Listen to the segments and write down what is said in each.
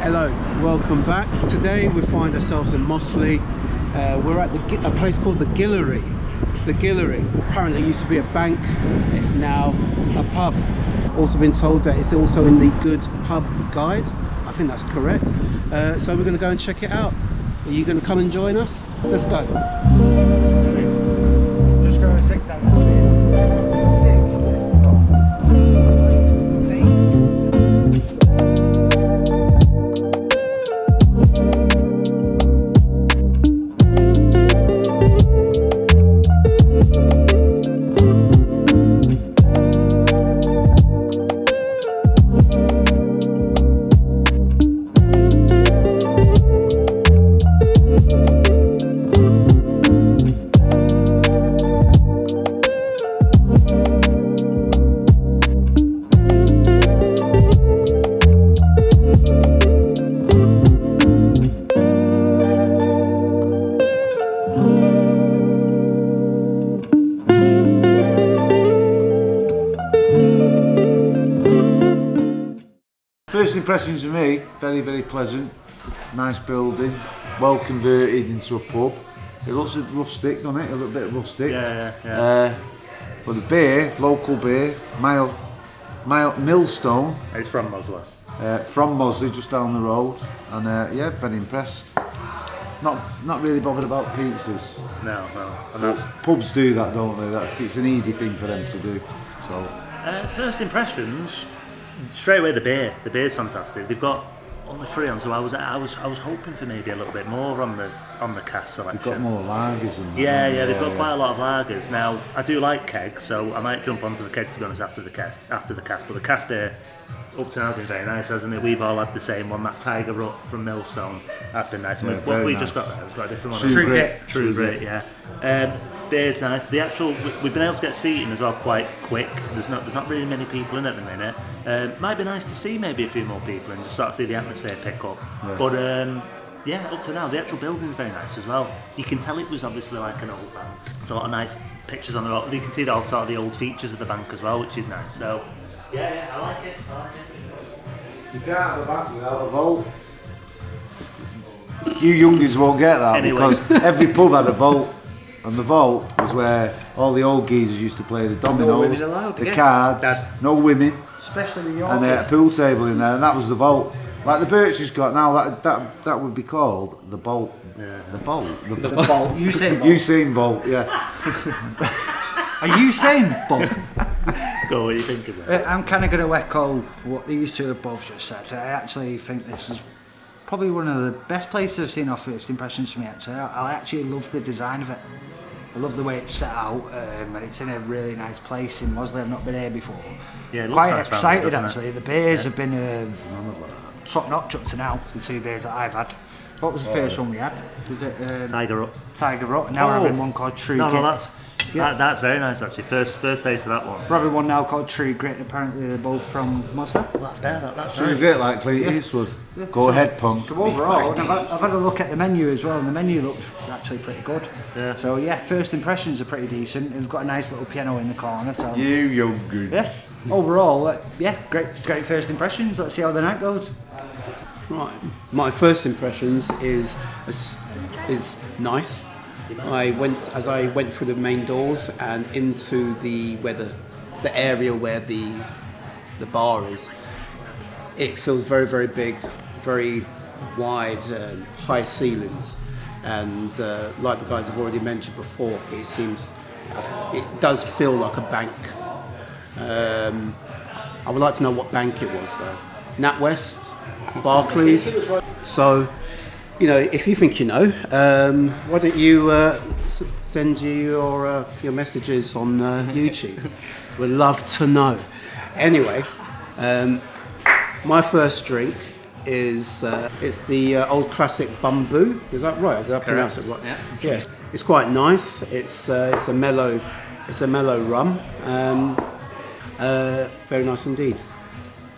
Hello, welcome back. Today we find ourselves in Mossley. We're at a place called the Gillery. The Gillery apparently used to be a bank. It's now a pub. Also been told that it's also in the Good Pub Guide. I think that's correct. So we're going to go and check it out. Are you going to come and join us? Let's go. Let's do it. Just go and sit down there. First impressions of me, very, very pleasant. Nice building, well converted into a pub. It looks rustic, doesn't it? A little bit rustic. Yeah. But the beer, local beer, Millstone. It's from Mossley. From Mossley, just down the road. And yeah, very impressed. Not really bothered about pizzas. No. And that's pubs do that, don't they? It's an easy thing for them to do. So. First impressions. Straight away, the beer's fantastic. They've got only 3 on, so I was hoping for maybe a little bit more on the cask selection. They've got more lagers and yeah, they've got quite a lot of lagers. Now I do like keg, so I might jump onto the keg to be honest after the cask. But the cask beer up to now has been very nice, hasn't it? We've all had the same one, that Tiger Rut from Millstone. That's been nice. Yeah, what have we nice. just got there? We've got a different one. True Grit, yeah. Beer's nice. The actual we've been able to get seating as well quite quick. There's not really many people in at the minute. Might be nice to see maybe a few more people and just sort of see the atmosphere pick up. Yeah. But yeah, up to now the actual building's very nice as well. You can tell it was obviously like an old bank. There's a lot of nice pictures on the road. You can see all sort of the old features of the bank as well, which is nice. So yeah, I like it. You can't have a bank without a vault. You youngins won't get that Anyway. Because every pub had a vault. And the vault was where all the old geezers used to play the dominoes, women allowed, the yeah. cards, no women, Especially the and they had a pool table in there, and that was the vault. Like the Birches got now, that would be called the bolt. Yeah. The bolt. The bolt. Usain Bolt, yeah. Are you saying bolt? Go, what do you think of it? I'm kind of going to echo what these two have both just said. I actually think this is probably one of the best places I've seen off first impressions for me. Actually, I actually love the design of it. I love the way it's set out, and it's in a really nice place in Mossley. I've not been here before. Yeah, it looks quite nice excited around it, actually. The beers have been top notch up to now. The 2 beers that I've had. What was the first one we had? Was it Tiger Up. Tiger Rut. Now we're having one called True Grit. That's very nice actually. First taste of that one. We're having one now called True Grit. Apparently they're both from Mossley. Well, that's better. That's True nice. Grit like Clint Eastwood. Go ahead, punk. So overall, I've had a look at the menu as well, and the menu looks actually pretty good. Yeah. So yeah, first impressions are pretty decent. They've got a nice little piano in the corner. So You youngins. yeah, overall, yeah, great first impressions. Let's see how the night goes. Right. My first impressions is nice. I went through the main doors and into the area where the bar is. It feels very, very big, very wide, high ceilings, and like the guys have already mentioned before, it does feel like a bank. I would like to know what bank it was though. NatWest, Barclays. So, you know, if you think you know, why don't you send your messages on YouTube? We'd love to know. Anyway, my first drink is it's the old classic Bamboo. Is that right? Did I pronounce it right? Yeah. Yes. It's quite nice. It's a mellow rum. Very nice indeed.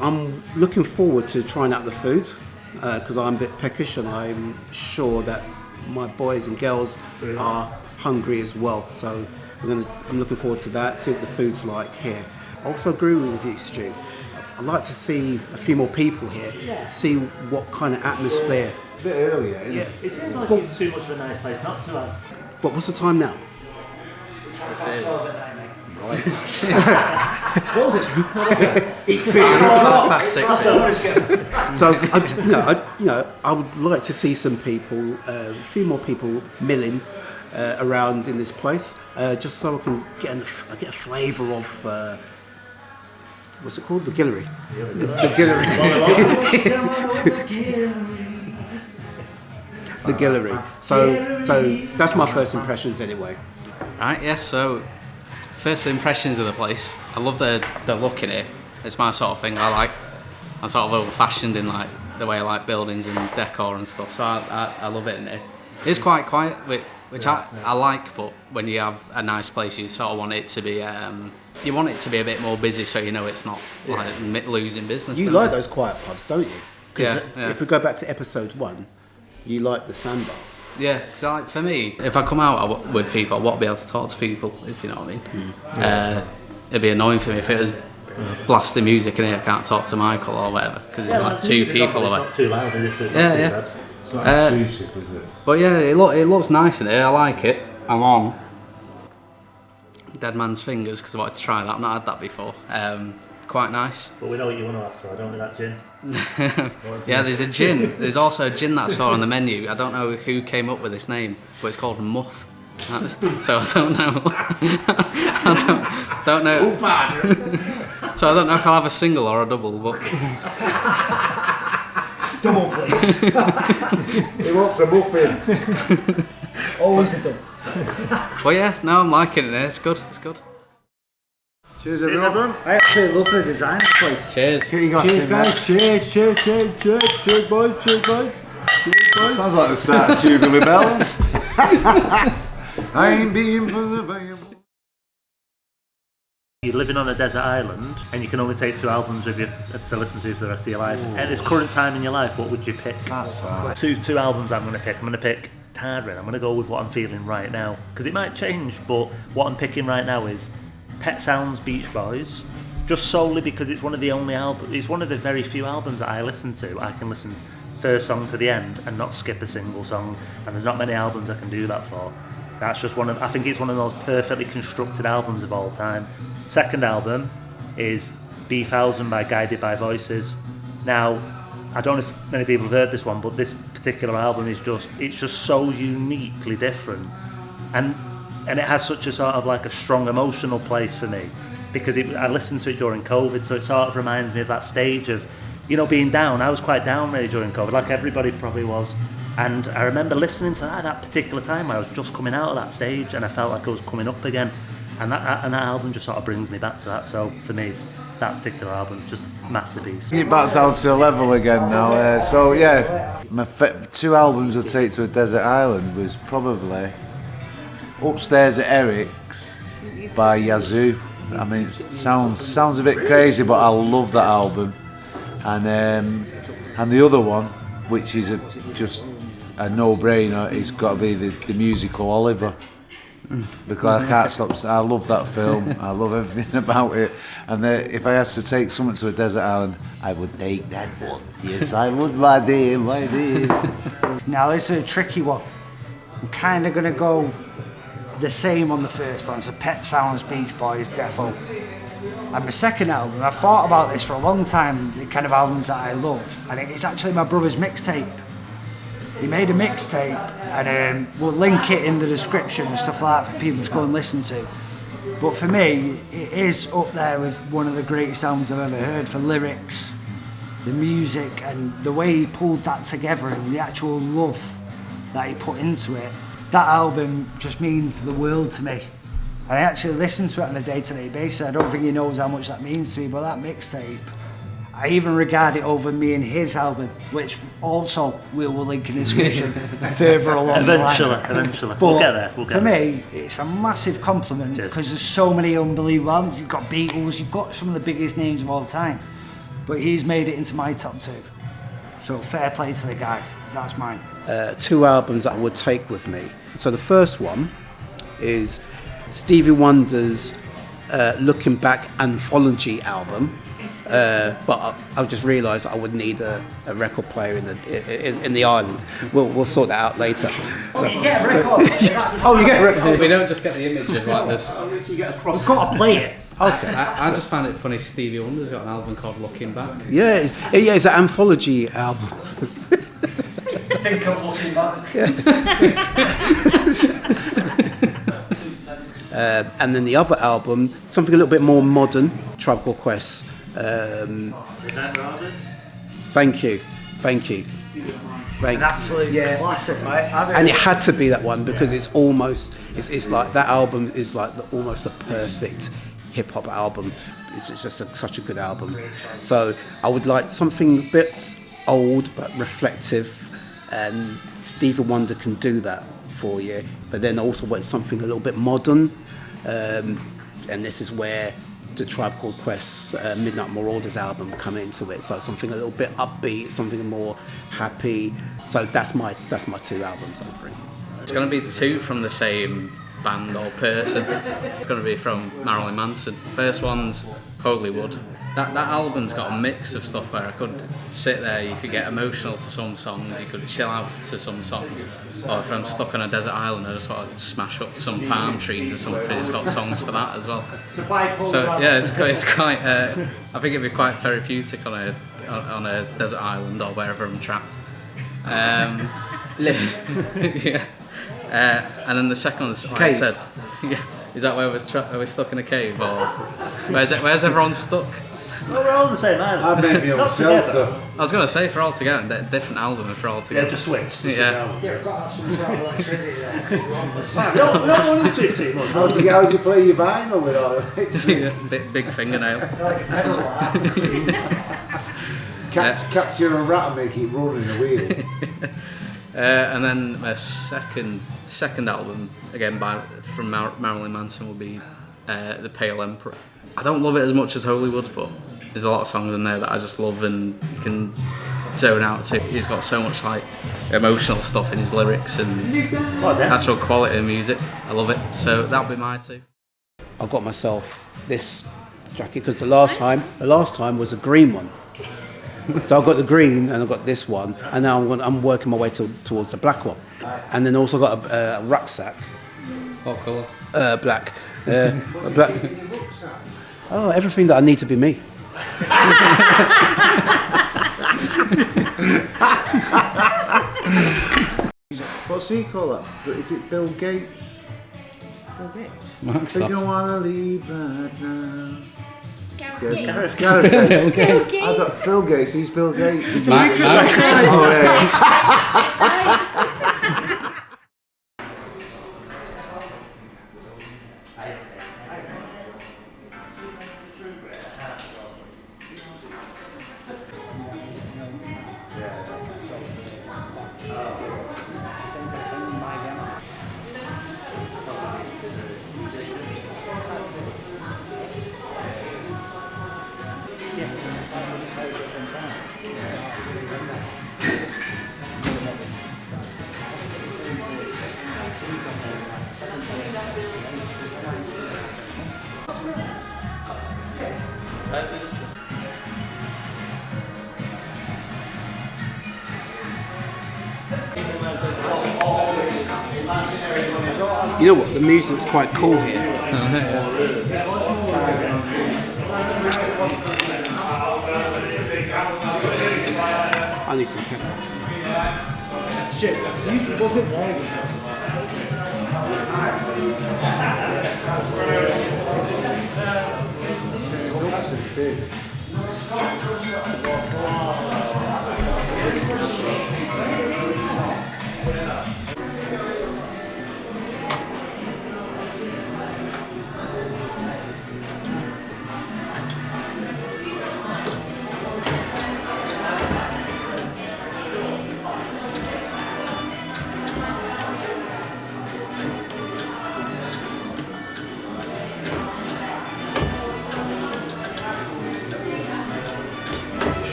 I'm looking forward to trying out the food because I'm a bit peckish and I'm sure that my boys and girls are hungry as well. So I'm looking forward to that, see what the food's like here. I also agree with you, Stu. I'd like to see a few more people here, see what kind of atmosphere. A bit earlier, isn't it? It seems like it's too much of a nice place not to have. But what's the time now? So I would like to see some people, a few more people milling around in this place, just so I can get a flavour of what's it called? The Gillery. The Gillery. The Gillery. So that's my first impressions anyway. Right, yeah, so first impressions of the place. I love the look in it. It's my sort of thing. I'm sort of old-fashioned in like the way I like buildings and decor and stuff, so I love it in it. It's quite quiet, which I like, but when you have a nice place, you sort of want it to be you want it to be a bit more busy, so you know it's not like losing business. You like those quiet pubs, don't you? Because Yeah. if we go back to episode 1, you like the sandbar. Yeah, because like, for me, if I come out with people, I want to be able to talk to people, if you know what I mean. It'd be annoying for me if it was blasting music in here, I can't talk to Michael or whatever, because it's like 2 people. It's not too loud, is it? Yeah. It's not intrusive, is it? But yeah, it looks nice in here, I like it. I'm on Dead Man's Fingers, because I wanted to try that, I've not had that before. Quite nice. But we know what you want to ask for, don't we, that gin? Yeah, there's a gin. There's also a gin that I saw on the menu. I don't know who came up with this name, but it's called Muff. So I don't know. I don't know. So I don't know if I'll have a single or a double, but Double, please. He wants a muffin. Always a double. well, yeah. No, I'm liking it. It's good. It's good. Cheers, Cheers, everyone. everyone. I actually love the design of the place. Cheers. Get your glasses Cheers, in, guys. mate. Cheers, boys. Cheers, boys. Sounds like the start of Tubular Bells. I ain't being from the band. You're living on a desert island and you can only take 2 albums with you to listen to for the rest of your life. At this current time in your life, what would you pick? That's alright. Two albums I'm going to pick. I'm going to pick Tardrin. I'm going to go with what I'm feeling right now. Because it might change, but what I'm picking right now is Pet Sounds Beach Boys. Just solely because it's one of the only albums, it's one of the very few albums that I listen to. I can listen first song to the end and not skip a single song. And there's not many albums I can do that for. That's just I think it's one of the most perfectly constructed albums of all time. Second album is B1000 by Guided by Voices. Now, I don't know if many people have heard this one, but this particular album is it's just so uniquely different. And it has such a sort of like a strong emotional place for me, because I listened to it during COVID, so it sort of reminds me of that stage of, being down. I was quite down really during COVID, like everybody probably was. And I remember listening to that at that particular time where I was just coming out of that stage and I felt like I was coming up again. And that album just sort of brings me back to that. So for me, that particular album is just a masterpiece. Get back down to the level again now. My 2 albums I'd take to a desert island was probably Upstairs at Eric's by Yazoo. I mean, it sounds a bit crazy, but I love that album. And the other one, which is just a no-brainer, it's got to be the musical Oliver. Because I can't stop. I love that film. I love everything about it. And if I had to take someone to a desert island, I would take that one. Yes, I would, my dear. Now this is a tricky one. I'm kind of going to go the same on the first one. So Pet Sounds Beach Boys, Defo. And my second album, I've thought about this for a long time, the kind of albums that I love. And it's actually my brother's mixtape. He made a mixtape, and we'll link it in the description and stuff like that for people to go and listen to. But for me, it is up there with one of the greatest albums I've ever heard for lyrics, the music, and the way he pulled that together and the actual love that he put into it. That album just means the world to me. And I actually listen to it on a day-to-day basis. I don't think he knows how much that means to me, but that mixtape, I even regard it over me and his album, which also we will link in the description further along the line. Eventually. But We'll get there. For me, it's a massive compliment because there's so many unbelievable albums. You've got Beatles, you've got some of the biggest names of all time. But he's made it into my top 2. So fair play to the guy. That's mine. 2 albums that I would take with me. So the first one is Stevie Wonder's Looking Back Anthology album. But I just realised I would need a record player in the island. We'll sort that out later. So, You get a record. oh, you get a record. We don't just get the image of like this. You get a cross. We've got to play it. Okay. I just found it funny. Stevie Wonder's got an album called Looking Back. Yeah, it's an anthology album. Think of looking back. And then the other album, something a little bit more modern, Tribe Called Quest. Thank you. An absolute classic. And it had to be that one because it's almost, it's like that album is like almost a perfect hip hop album. It's just such a good album. So I would like something a bit old but reflective, and Stevie Wonder can do that for you. But then also want something a little bit modern, and this is where the Tribe Called Quest's Midnight Marauders album come into it. So something a little bit upbeat, something more happy. So that's my two albums I'll bring. It's going to be two from the same band or person. It's going to be from Marilyn Manson. First one's Hollywood. That album's got a mix of stuff where I could sit there, you could get emotional to some songs, you could chill out to some songs. Or if I'm stuck on a desert island, I just want to smash up some palm trees or something. It's got songs for that as well. So yeah, it's quite. I think it'd be quite therapeutic on a desert island or wherever I'm trapped. Yeah. And then the second one's, like I said, yeah, is that where we're stuck in a cave, or where's everyone stuck? Well, we're all on the same island. I may be on shelter. I was going to say for all together, different album if we're all together. Yeah, just switch. Yeah. We've got to have some sort of electricity there. We don't want to do it too much. How do you play your vinyl with all of it? Yeah, big fingernail. Like a pedal Capture a rat and make it run in the wheel. And then my second album, again from Marilyn Manson, will be The Pale Emperor. I don't love it as much as Hollywood, but there's a lot of songs in there that I just love and you can zone out to. He's got so much like emotional stuff in his lyrics and actual quality of music. I love it. So that'll be my two. I got myself this jacket because the last time was a green one. So I got the green and I got this one, and now I'm working my way towards the black one, and then also got a rucksack. What colour? Black. Black. Oh, everything that I need to be me. What's he call that? Is it Bill Gates? Mark's I off. don't want to leave right now. Gareth Gareth Gates. Gates. I thought Phil Gates, he's Bill Gates. Mark- Oh, yeah. You know what? The music's quite cool here. I need some pepper. Shit, you love it there.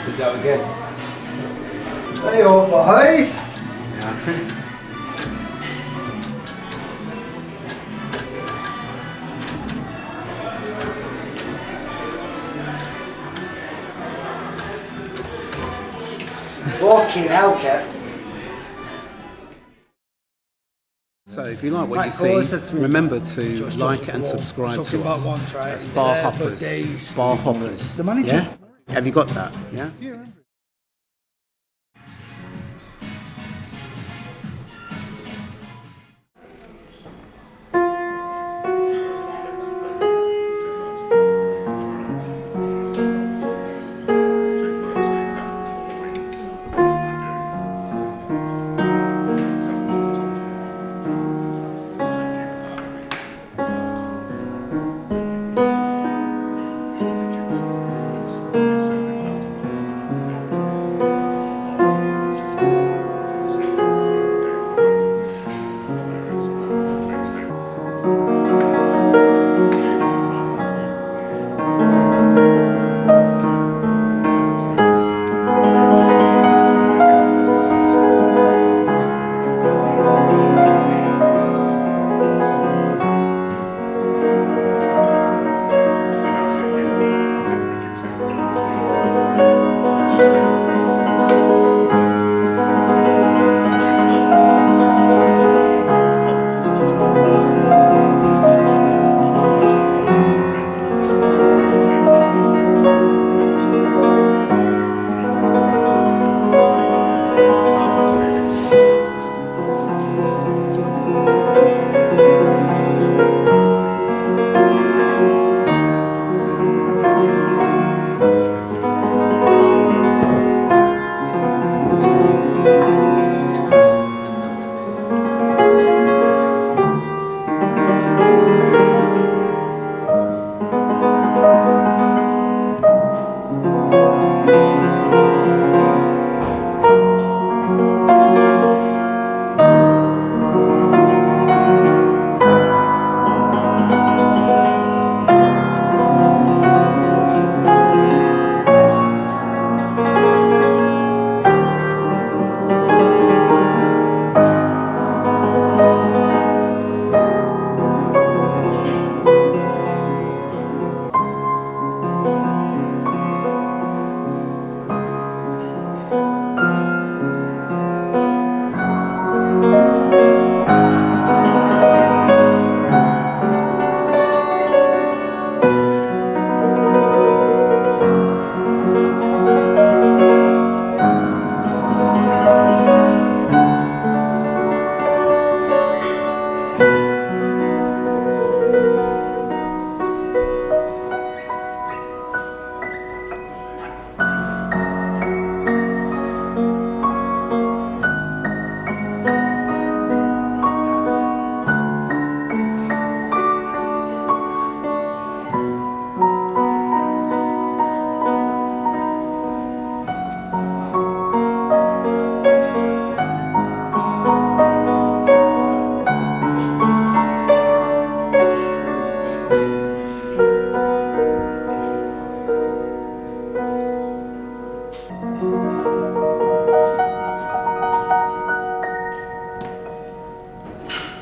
We go again. Hey, old boys. Fucking hell, Kev. So if you like what Right, you Cole see, said to me, remember to just like doesn't and go on. subscribe Talking to about us. once, right? That's It's Bar there for Hoppers. days. Bar Hoppers. The manager. Yeah? Have you got that? Yeah?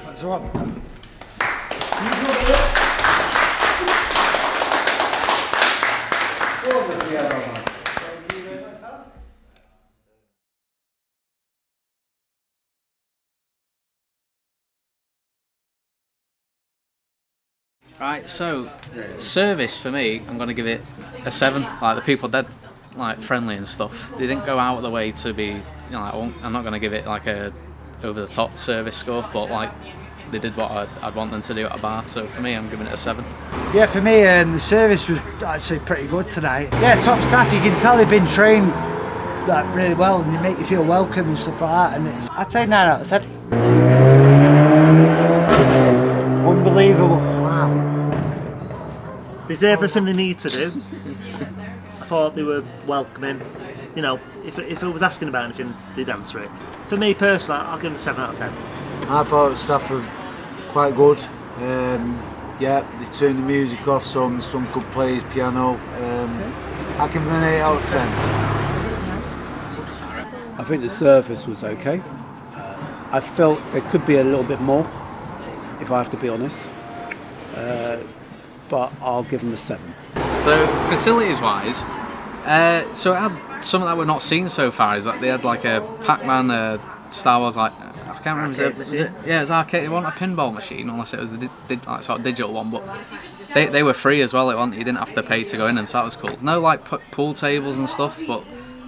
That's right. Right, so service for me, I'm gonna give it a 7. Like the people dead, like friendly and stuff. They didn't go out of the way to be, you know, like, I'm not gonna give it like a over the top service score, but like they did what I'd want them to do at a bar. So for me, I'm giving it a 7. Yeah, for me, the service was actually pretty good tonight. Yeah, top staff. You can tell they've been trained like really well, and they make you feel welcome and stuff like that. And I'd say 9 out of 10. Unbelievable. Wow. They did everything they need to do. I thought they were welcoming. You know, if I was asking about anything, they'd answer it. For me personally, I'll give them a 7 out of 10. I thought the staff were quite good. Yeah, they turned the music off, some could play his piano. I give them an 8 out of 10. I think the service was okay. I felt there could be a little bit more, if I have to be honest. But I'll give them a 7. So facilities wise, So it had something that we're not seeing so far. Is that they had like a PACMAN, Star Wars, like I can't remember. Was it? Yeah, it was arcade. It wasn't a pinball machine, unless it was the like sort of digital one. But they were free as well. It wasn't. You didn't have to pay to go in them, so that was cool. No like pool tables and stuff, but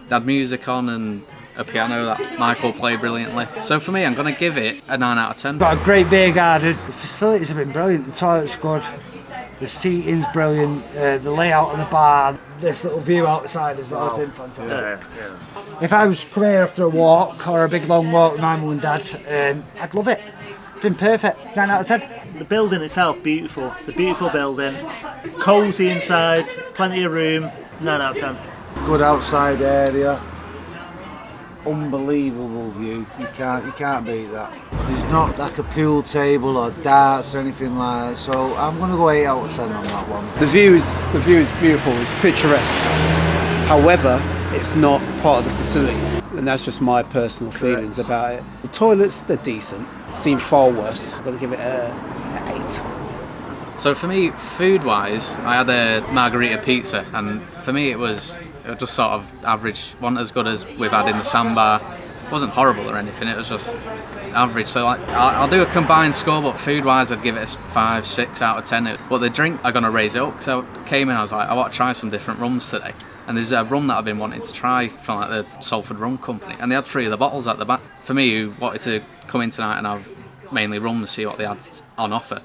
they had music on and a piano that Michael played brilliantly. So for me, I'm going to give it a 9 out of 10. Got a great beer garden. The facilities have been brilliant. The toilet's good. The seating's brilliant. The layout of the bar. This little view outside as well. Wow. Fantastic. Yeah. If I was coming here after a walk or a big long walk with my mum and dad, I'd love it. It's been perfect. 9 out of 10. The building itself, beautiful. It's a beautiful building. Cosy inside, plenty of room. 9 out of 10. Good outside area. Unbelievable view. You can't beat that. There's not like a pool table or darts or anything like that. So I'm going to go 8 out of 10 on that one. The view is beautiful. It's picturesque. However, it's not part of the facilities, and that's just my personal feelings about it. The toilets, they're decent. Seem far worse. I'm going to give it an 8. So for me, food-wise, I had a margarita pizza, and for me it was just sort of average. Wasn't as good as we've had in the sandbar. It wasn't horrible or anything. It was just average. So like, I'll do a combined score, but food-wise, I'd give it a 5, 6 out of 10. But the drink, I'm gonna raise it up. So I came in, I was like, I want to try some different rums today. And there's a rum that I've been wanting to try from like the Salford Rum Company, and they had 3 of the bottles at the back. For me, who wanted to come in tonight and have mainly rum and see what they had on offer,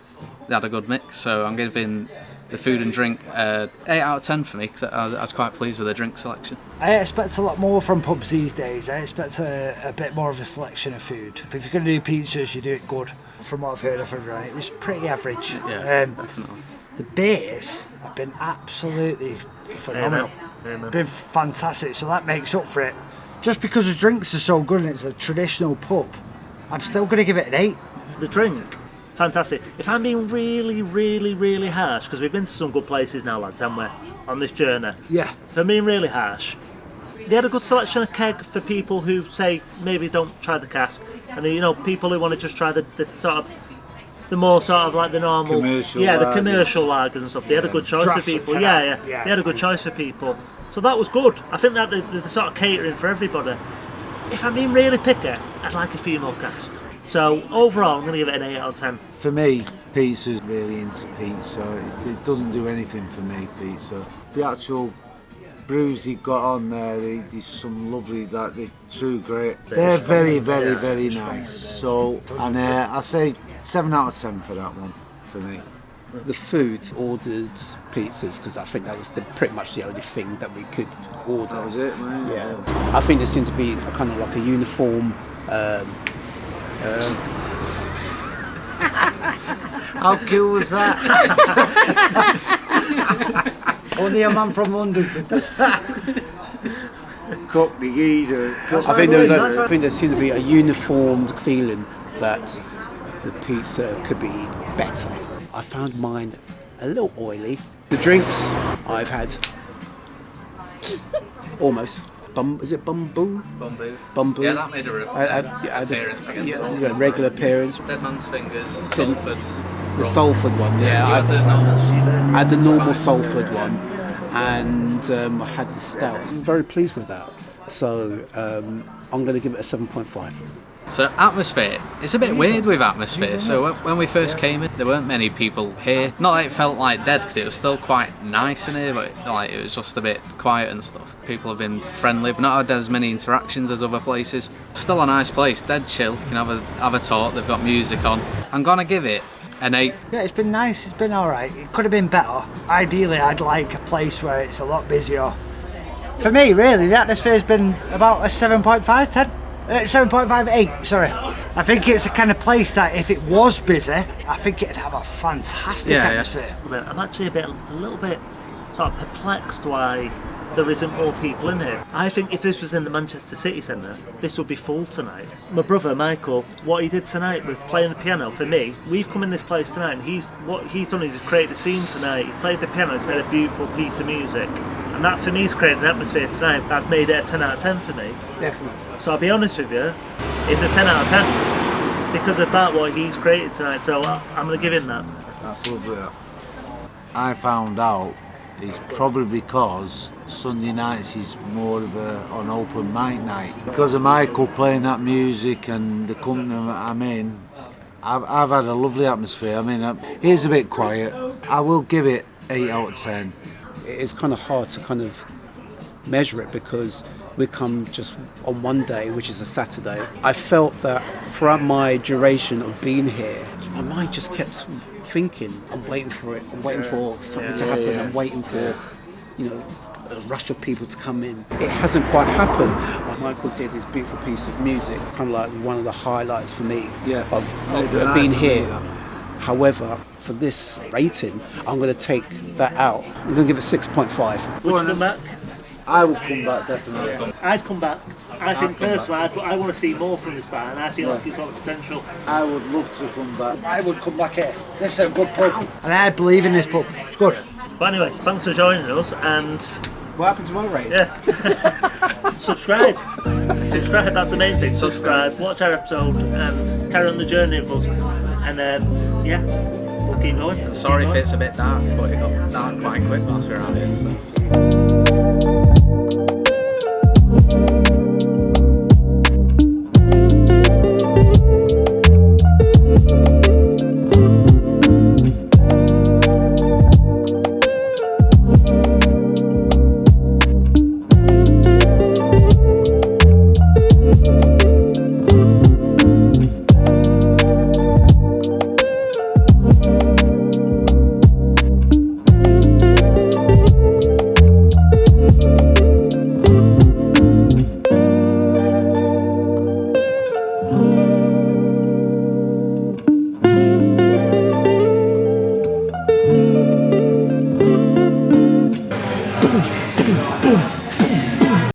they had a good mix. So I'm giving the food and drink 8 out of 10 for me, because I was quite pleased with the drink selection. I expect a lot more from pubs these days. I expect a bit more of a selection of food. If you're going to do pizzas, you do it good. From what I've heard of everyone, it was pretty average. Yeah, definitely. The beers have been absolutely phenomenal. Amen. Been fantastic, so that makes up for it. Just because the drinks are so good and it's a traditional pub, I'm still going to give it an 8. The drink, fantastic. If I'm being really, really, really harsh, because we've been to some good places now, lads, haven't we, on this journey? Yeah. If I'm being really harsh, they had a good selection of keg for people who say maybe don't try the cask, and people who want to just try the sort of the more sort of like the normal commercial the commercial lagers and stuff. They had a good choice for people. They had a good choice for people. So that was good. I think that the sort of catering for everybody. If I'm being really picky, I'd like a female cask. So overall, I'm going to give it an 8 out of 10. For me, pizza's really into pizza. It doesn't do anything for me, pizza. The actual brews he got on there, there's some lovely, they're true great. They're very, very, very nice. So, and I say 7 out of 10 for that one, for me. The food, ordered pizzas, because I think that was pretty much the only thing that we could order. That was it, man. Yeah. I think there seemed to be a kind of like a uniform. How cool was that? Only a man from London could do. Cook the geezer. I think there seemed to be a uniformed feeling that the pizza could be better. I found mine a little oily. The drinks I've had almost. Is it Bumbu? Bumbu. Yeah, that made a appearance again. Yeah, regular appearance. Dead Man's Fingers, Salford. The Salford one, yeah. I had the normal Salford one, and I had the stout. I'm very pleased with that. So I'm going to give it a 7.5. So atmosphere, it's a bit weird with atmosphere. So when we first came in, there weren't many people here. Not that it felt like dead, because it was still quite nice in here, but like it was just a bit quiet and stuff. People have been friendly, but not had as many interactions as other places. Still a nice place, dead chill. You can have a talk. They've got music on. I'm gonna give it an 8. Yeah, it's been nice. It's been all right. It could have been better. Ideally, I'd like a place where it's a lot busier. For me, really, the atmosphere's been about a 7.5, 10. 7.58, sorry. I think it's the kind of place that if it was busy, I think it'd have a fantastic atmosphere. Yeah. I'm actually a little bit sort of perplexed why there isn't more people in here. I think if this was in the Manchester City Centre, this would be full tonight. My brother Michael, what he did tonight with playing the piano, for me, we've come in this place tonight, and what he's done is he's created a scene tonight. He's played the piano, he's made a beautiful piece of music, and that for me has created an atmosphere tonight that's made it a 10 out of 10 for me. Definitely. So I'll be honest with you, it's a 10 out of 10 because of that, what he's created tonight. So I'm going to give him that. That's lovely. I found out is probably because Sunday nights is more of an open mic night. Because of Michael playing that music and the company that I'm in, I've had a lovely atmosphere. I mean, it is a bit quiet. I will give it 8 out of 10. It's kind of hard to kind of measure it because we come just on one day, which is a Saturday. I felt that throughout my duration of being here, my mind just kept thinking, I'm waiting for it, I'm waiting for something to happen, I'm waiting for, you know, a rush of people to come in. It hasn't quite happened. Like Michael did his beautiful piece of music, kind of like one of the highlights for me of being here. However, for this rating, I'm going to take that out. I'm going to give it 6.5. Would you come back? I would come back, definitely. I'd come back. I think personally, I want to see more from this bar, and I feel like it's got the potential. I would love to come back. I would come back here. This is a good pub. And I believe in this pub. It's good. But anyway, thanks for joining us, and What happened to my rate? yeah, subscribe. Subscribe, that's the main thing. Subscribe, watch our episode, and carry on the journey with us. And yeah, we'll keep going. Sorry if it's a bit dark, but it got dark quite quick whilst we were out here. So.